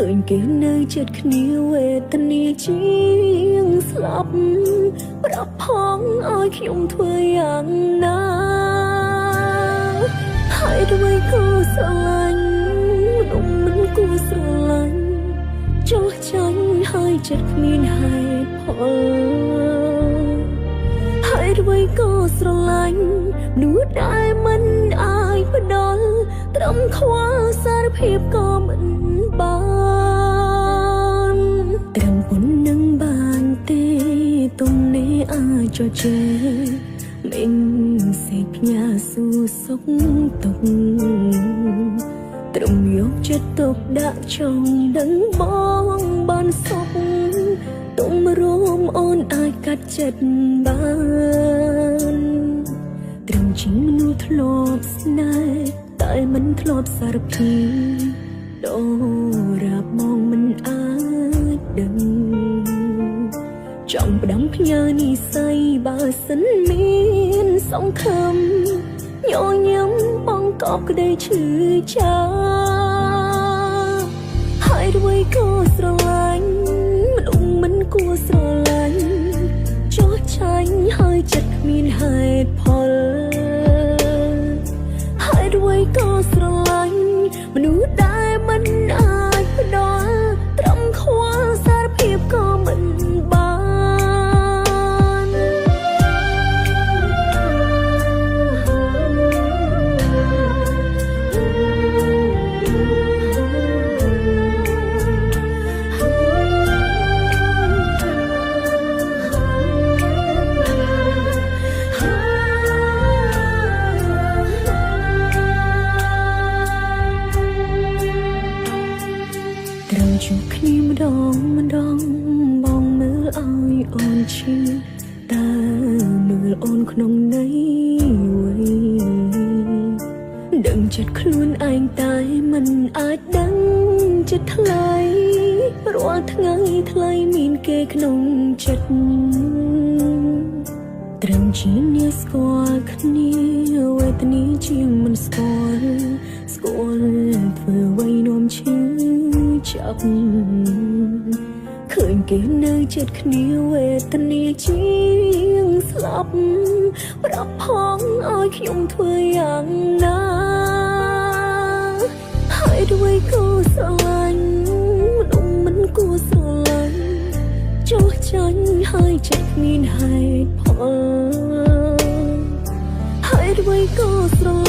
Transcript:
ឃើញគេនៅចិត្តគ្នាវេទនាជាងស្លាប់ប្រាប់ផងឲ្យខ្ញុំធ្វើយ៉ាងណាហើយអ្វីក៏ស្រឡាញ់មនុស្សមិនគួរស្រឡាញ់ចោះចាញ់ហើយចិត្តគ្មានហេតុផលហើយអ្វីក៏ស្រឡាញ់នោះដែលមិនអាចផ្ដល់ត្រឹមខ្វល់សារភាពក៏មិនបានត្រឹមប៉ុណ្ណឹងបានទេទំនេរអាចជជែកមិនសេចផ្ញើសួរសុខទុក្ខត្រឹមយកចិត្តទុកដាក់ចង់ដឹងបងបានសុខទុំរួមអូនអាចកាត់ចិត្តបានត្រឹមជាមនុស្សធ្លាប់ស្នេហ៍តែមិនធ្លាប់សារភាពដរាបមកមិនអាចដឹងចង់ផ្ដាំផ្ញើនិស្ស័យបើសិនមានសង្ឃឹមញញឹមបងកប់ក្តីឈឺចាប់ហើយអ្វីក៏ស្រឡាញ់មនុស្សមិនគួរស្រឡាញ់ចោះចាញ់ហើយចិត្តគ្មានហេតុផលហើយអ្វីក៏ស្រឡាញ់មនុស្សដែលមិនអាចផ្ដល់ត្រឹមខ្វល់សារភាពក៏មិនបានត្រូវជួបគ្នាម្ដងបងមើលឲ្យអូនឈឺតើមើលអូនក្នុងន័យអ្វីដឹងចិត្តខ្លួនឯងតែមិនអាចដឹងចិត្តថ្លៃរាល់ថ្ងៃថ្លៃមានគេក្នុងចិត្តត្រឹមជាអ្នកស្គាល់គ្នាវេទនាជាងមិនស្គាល់ធ្វើអ្វីនាំឈឺចាប់ឃើញគេនៅចិត្តគ្នាវេទនាជាងស្លាប់ប្រាប់ផងឲ្យខ្ញុំធ្វើយ៉ាងណាហើយអ្វីក៏ស្រឡាញ់មនុស្សមិនគួរស្រឡាញ់ចោះចាញ់ហើយចិត្តគ្មានហេតុផលហើយអ្វីក៏ស្រ